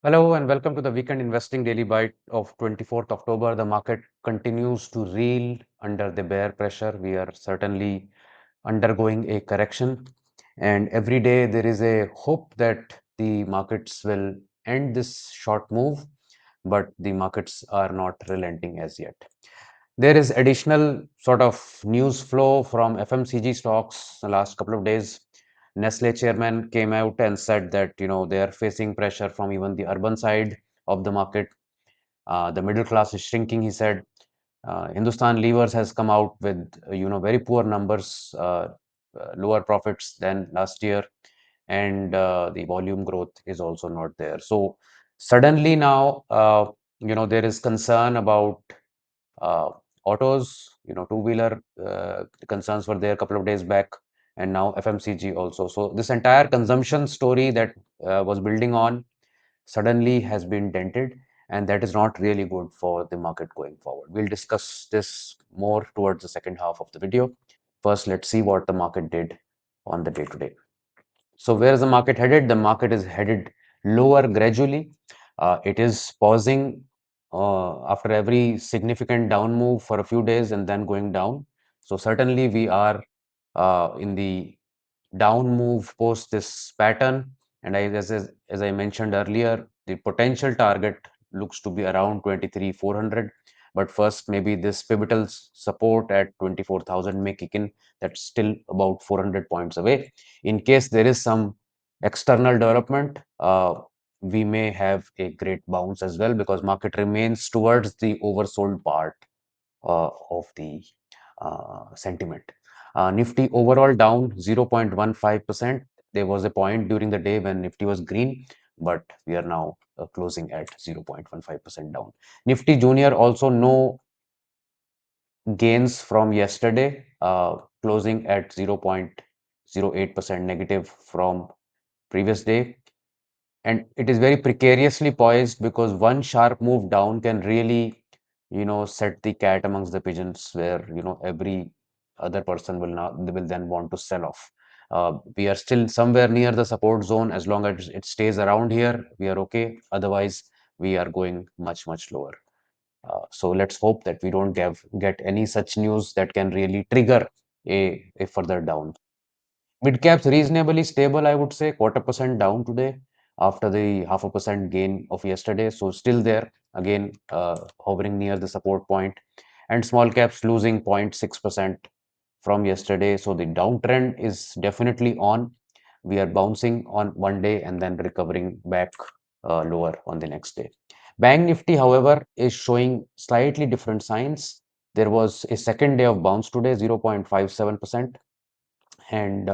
Hello and welcome to the Weekend Investing Daily Bite of 24th October. The market continues to reel under the bear pressure. We are certainly undergoing a correction, and every day there is a hope that the markets will end this short move, but the markets are not relenting as yet. There is additional sort of news flow from FMCG stocks the last couple of days. Nestle chairman came out and said that they are facing pressure from even the urban side of the market. The middle class is shrinking, he said. Hindustan Levers has come out with very poor numbers, lower profits than last year, and the volume growth is also not there. So suddenly now, there is concern about uh, autos, two-wheeler concerns were there a couple of days back, and now FMCG also. So this entire consumption story that was building on suddenly has been dented, and that is not really good for the market going forward. We'll discuss this more towards the second half of the video. First, let's see what the market did on the day today. So where is the market headed? The market is headed lower gradually. It is pausing after every significant down move for a few days and then going down. So certainly we are in the down move post this pattern. And as I mentioned earlier, the potential target looks to be around 23,400. But first, maybe this pivotal support at 24,000 may kick in. That's still about 400 points away. In case there is some external development, we may have a great bounce as well because market remains towards the oversold part of the sentiment. Nifty overall down 0.15%. There was a point during the day when Nifty was green, but we are now closing at 0.15% down. Nifty Junior also no gains from yesterday, closing at 0.08% negative from previous day. And it is very precariously poised because one sharp move down can really, set the cat amongst the pigeons where, every other person will then want to sell off. We are still somewhere near the support zone. As long as it stays around here, we are okay. Otherwise, we are going much, much lower. So let's hope that we don't get any such news that can really trigger a further down. Mid caps reasonably stable, I would say, quarter percent down today after the 0.5% gain of yesterday. So still there, again, hovering near the support point. And small caps losing 0.6% from yesterday. So the downtrend is definitely on. We are bouncing on one day and then recovering back lower on the next day. Bank Nifty, however, is showing slightly different signs. There was a second day of bounce today, 0.57%. And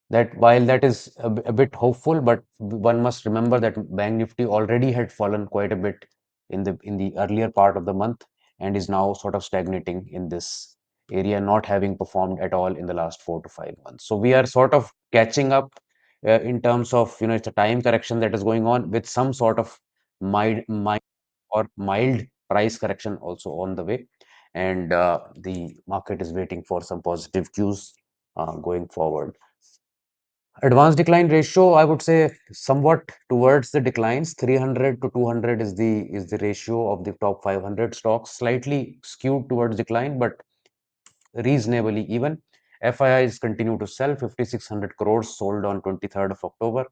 that while that is a bit hopeful, but one must remember that Bank Nifty already had fallen quite a bit in the earlier part of the month and is now sort of stagnating in this area, not having performed at all in the last 4 to 5 months. So we are sort of catching up in terms of it's a time correction that is going on with some sort of mild price correction also on the way, and the market is waiting for some positive cues going forward. Advanced decline ratio, I would say somewhat towards the declines. 300 to 200 is the ratio of the top 500 stocks, slightly skewed towards decline, but reasonably even. FIIs continue to sell 5,600 crores sold on 23rd of October.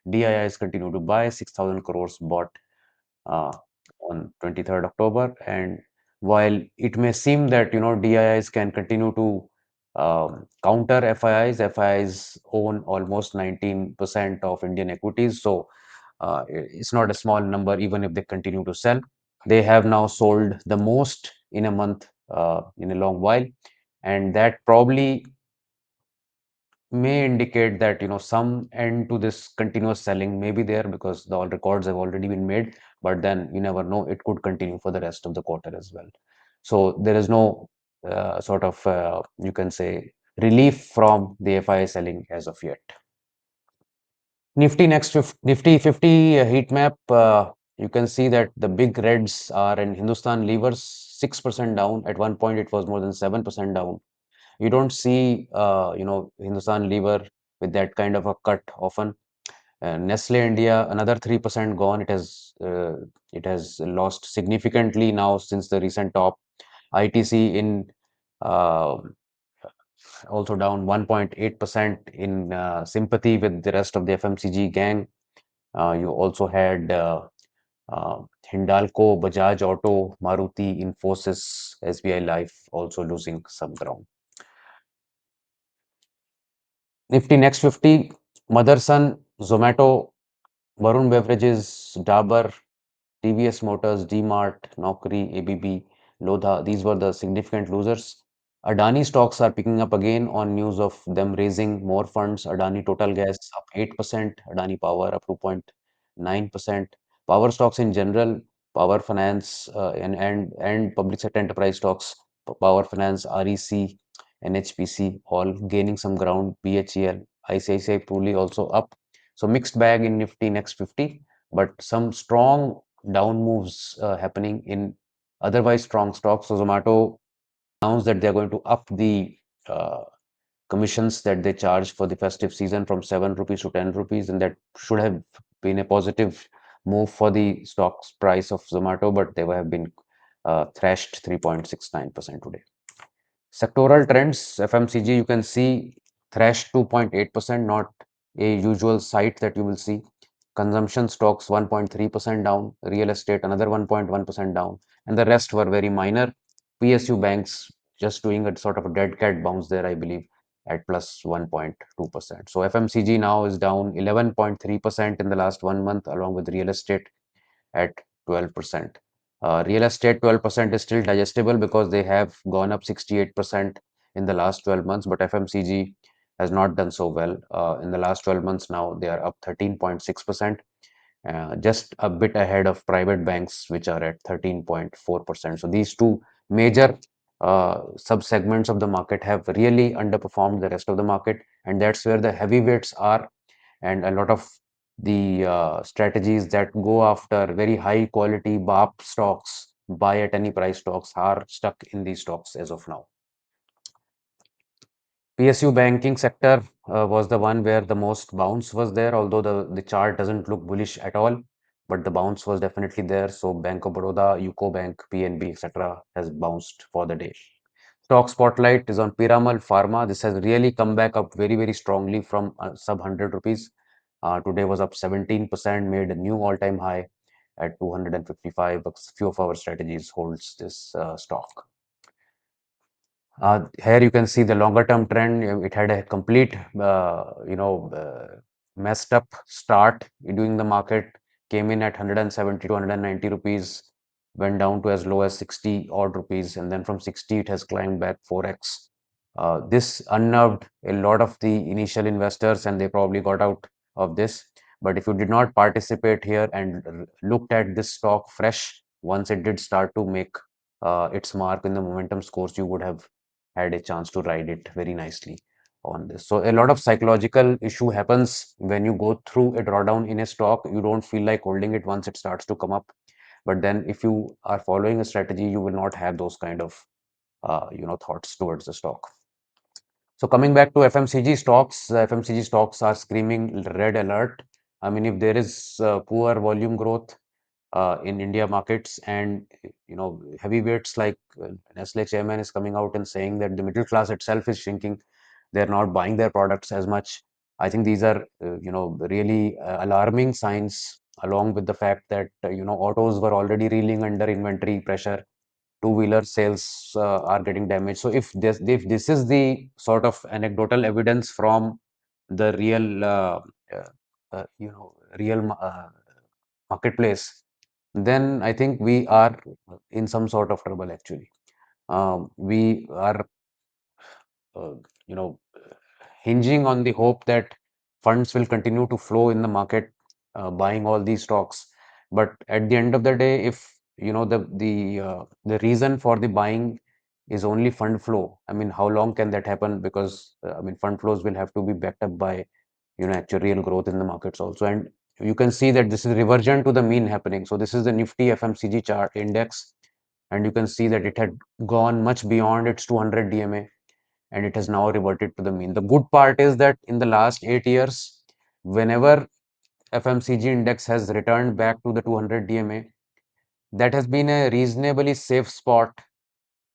DIIs continue to buy 6,000 crores bought uh, on 23rd October. And while it may seem that DIIs can continue to counter FIIs, FIIs own almost 19% of Indian equities, so it's not a small number. Even if they continue to sell, they have now sold the most in a month in a long while, and that probably may indicate that some end to this continuous selling may be there because the all records have already been made, but then you never know, it could continue for the rest of the quarter as well. So there is no sort of you can say relief from the FI selling as of yet. Nifty 50 heat map, you can see that the big reds are in Hindustan Levers, 6% down. At one point it was more than 7% down. You don't see Hindustan Lever with that kind of a cut often. Nestle India, another 3% gone. It has lost significantly now since the recent top. ITC in uh, also down 1.8% in sympathy with the rest of the FMCG gang. You also had uh, Hindalco, Bajaj Auto, Maruti, Infosys, SBI Life also losing some ground. Nifty Next 50, Motherson, Zomato, Varun Beverages, Dabur, TVS Motors, D-Mart, Naukri, ABB, Lodha, these were the significant losers. Adani stocks are picking up again on news of them raising more funds. Adani Total Gas up 8%, Adani Power up 2.9%. Power stocks in general, Power Finance and public sector enterprise stocks, Power Finance, REC, NHPC, all gaining some ground. BHEL, ICICI Pruli also up. So mixed bag in Nifty Next 50, but some strong down moves happening in otherwise strong stocks. So Zomato announced that they're going to up the uh, commissions that they charge for the festive season from 7 rupees to 10 rupees, and that should have been a positive move for the stock's price of Zomato, but they have been thrashed 3.69% today. Sectoral trends, FMCG, you can see thrashed 2.8%, not a usual sight that you will see. Consumption stocks 1.3% down, real estate another 1.1% down, and the rest were very minor. PSU banks just doing a sort of a dead cat bounce there, I believe, at plus 1.2%. So FMCG now is down 11.3% in the last 1 month, along with real estate at 12%. Real estate 12% is still digestible because they have gone up 68% in the last 12 months, but FMCG has not done so well. In the last 12 months now, they are up 13.6%, just a bit ahead of private banks, which are at 13.4%. So these two major sub-segments of the market have really underperformed the rest of the market, and that's where the heavyweights are, and a lot of the strategies that go after very high quality BAP stocks, buy at any price stocks, are stuck in these stocks as of now. PSU banking sector was the one where the most bounce was there, although the chart doesn't look bullish at all, but the bounce was definitely there. So Bank of Baroda, UCO Bank, PNB, etc. has bounced for the day. Stock spotlight is on Piramal Pharma. This has really come back up very, very strongly from sub 100 rupees. Today was up 17%, made a new all-time high at 255 bucks. Few of our strategies holds this stock. Here you can see the longer term trend. It had a complete, messed up start during the market. Came in at 170 to 190 rupees, went down to as low as 60 odd rupees, and then from 60 it has climbed back 4x. This unnerved a lot of the initial investors, and they probably got out of this. But if you did not participate here and looked at this stock fresh, once it did start to make its mark in the momentum scores, you would have had a chance to ride it very nicely on this. So a lot of psychological issue happens when you go through a drawdown in a stock. You don't feel like holding it once it starts to come up. But then if you are following a strategy, you will not have those kind of thoughts towards the stock. So coming back to FMCG stocks, FMCG stocks are screaming red alert. I mean, if there is poor volume growth in India markets, and heavyweights like Nestle chairman is coming out and saying that the middle class itself is shrinking, they're not buying their products as much. I think these are really alarming signs, along with the fact that autos were already reeling under inventory pressure. Two-wheeler sales are getting damaged. So if this is the sort of anecdotal evidence from the real uh, real marketplace, then I think we are in some sort of trouble actually. We are uh, you know hinging on the hope that funds will continue to flow in the market, buying all these stocks. But at the end of the day, if the reason for the buying is only fund flow, I mean, how long can that happen? Because I mean, fund flows will have to be backed up by actual real growth in the markets also. And you can see that this is reversion to the mean happening. So this is the Nifty FMCG chart index, and you can see that it had gone much beyond its 200 DMA, and it has now reverted to the mean. The good part is that in the last 8 years, whenever FMCG index has returned back to the 200 DMA. That has been a reasonably safe spot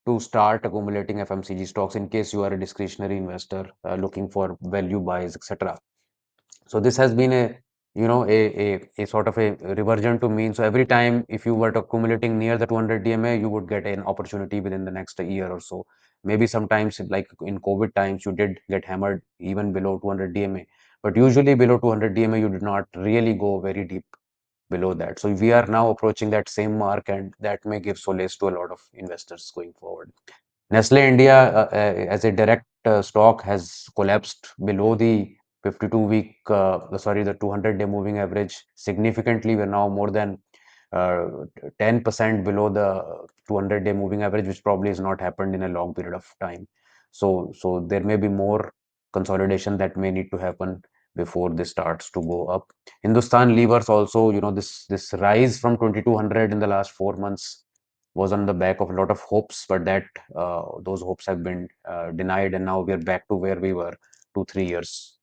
to start accumulating FMCG stocks in case you are a discretionary investor looking for value buys, etc. So this has been a a sort of a reversion to mean. So every time if you were to accumulating near the 200 DMA, you would get an opportunity within the next year or so. Maybe sometimes like in COVID times, you did get hammered even below 200 DMA, but usually below 200 DMA, you did not really go very deep below that. So we are now approaching that same mark, and that may give solace to a lot of investors going forward. Nestle India, as a direct stock, has collapsed below the 52-week, sorry, the 200-day moving average significantly. We're now more than 10% below the 200-day moving average, which probably has not happened in a long period of time. So there may be more consolidation that may need to happen before this starts to go up. Hindustan Levers also, this rise from 2200 in the last 4 months was on the back of a lot of hopes, but that those hopes have been denied, and now we are back to where we were 2 3 years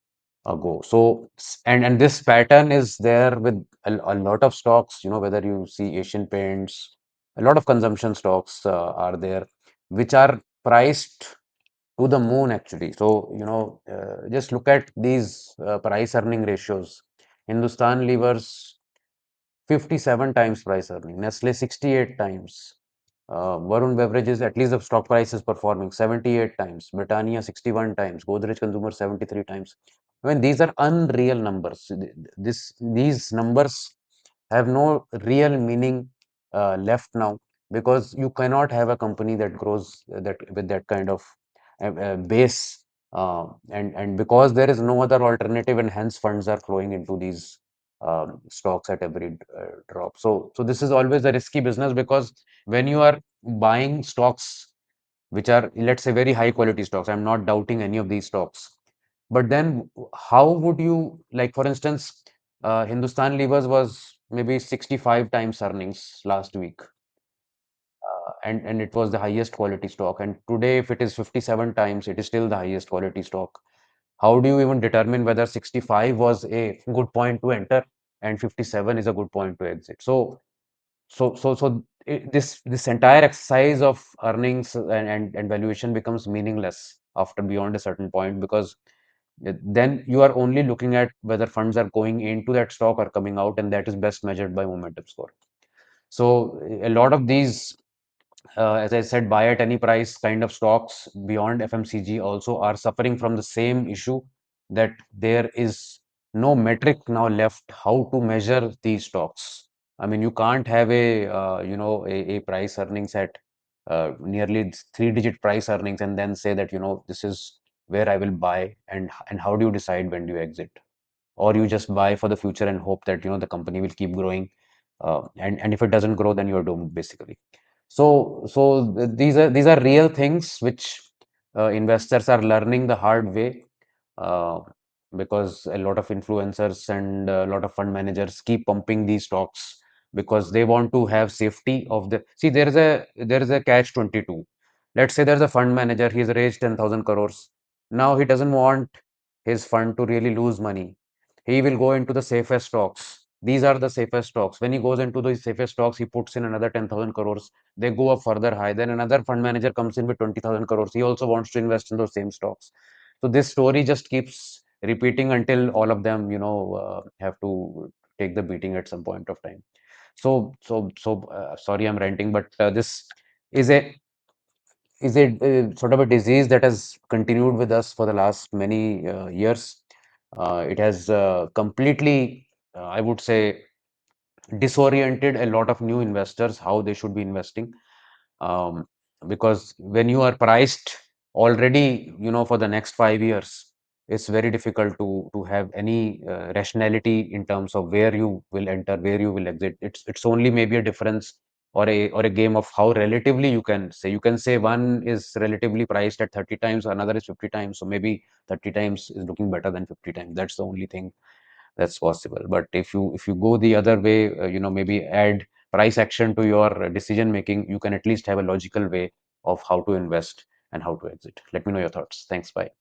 ago. So and this pattern is there with a lot of stocks. Whether you see Asian Paints, a lot of consumption stocks are there, which are priced to the moon actually. So just look at these price earning ratios. Hindustan Levers 57 times price earning, Nestle 68 times, Varun Beverages, at least the stock price is performing 78 times, Britannia 61 times, Godrej Consumer 73 times. I mean, these are unreal numbers. These numbers have no real meaning left now, because you cannot have a company that grows that with that kind of base, and because there is no other alternative, and hence funds are flowing into these stocks at every drop. So this is always a risky business, because when you are buying stocks which are, let's say, very high quality stocks, I'm not doubting any of these stocks, but then how would you, like, for instance, Hindustan Levers was maybe 65 times earnings last week, and it was the highest quality stock, and today if it is 57 times, it is still the highest quality stock. How do you even determine whether 65 was a good point to enter and 57 is a good point to exit? This entire exercise of earnings and valuation becomes meaningless after beyond a certain point, because then you are only looking at whether funds are going into that stock or coming out, and that is best measured by momentum score. So a lot of these, as I said, buy at any price kind of stocks beyond FMCG also are suffering from the same issue, that there is no metric now left how to measure these stocks. I mean, you can't have a price earnings at nearly three-digit price earnings and then say that this is where I will buy, and how do you decide when do you exit? Or you just buy for the future and hope that the company will keep growing, and if it doesn't grow, then you're doomed basically. These are real things which investors are learning the hard way, uh, because a lot of influencers and a lot of fund managers keep pumping these stocks because they want to have safety of the. See, there is a catch 22. Let's say there's a fund manager, he's raised 10,000 crores. Now he doesn't want his fund to really lose money. He will go into the safest stocks. These are the safest stocks. When he goes into the safest stocks, he puts in another 10,000 crores. They go up further high. Then another fund manager comes in with 20,000 crores. He also wants to invest in those same stocks. So this story just keeps repeating until all of them, have to take the beating at some point of time. Sorry, I'm ranting, but this is a sort of a disease that has continued with us for the last many years. It has completely, I would say, disoriented a lot of new investors how they should be investing, um, because when you are priced already for the next 5 years, it's very difficult to have any rationality in terms of where you will enter, where you will exit. It's only maybe a difference, or a game of how relatively you can say one is relatively priced at 30 times, another is 50 times, so maybe 30 times is looking better than 50 times. That's the only thing that's possible. But if you go the other way, maybe add price action to your decision making, you can at least have a logical way of how to invest and how to exit. Let me know your thoughts. Thanks. Bye.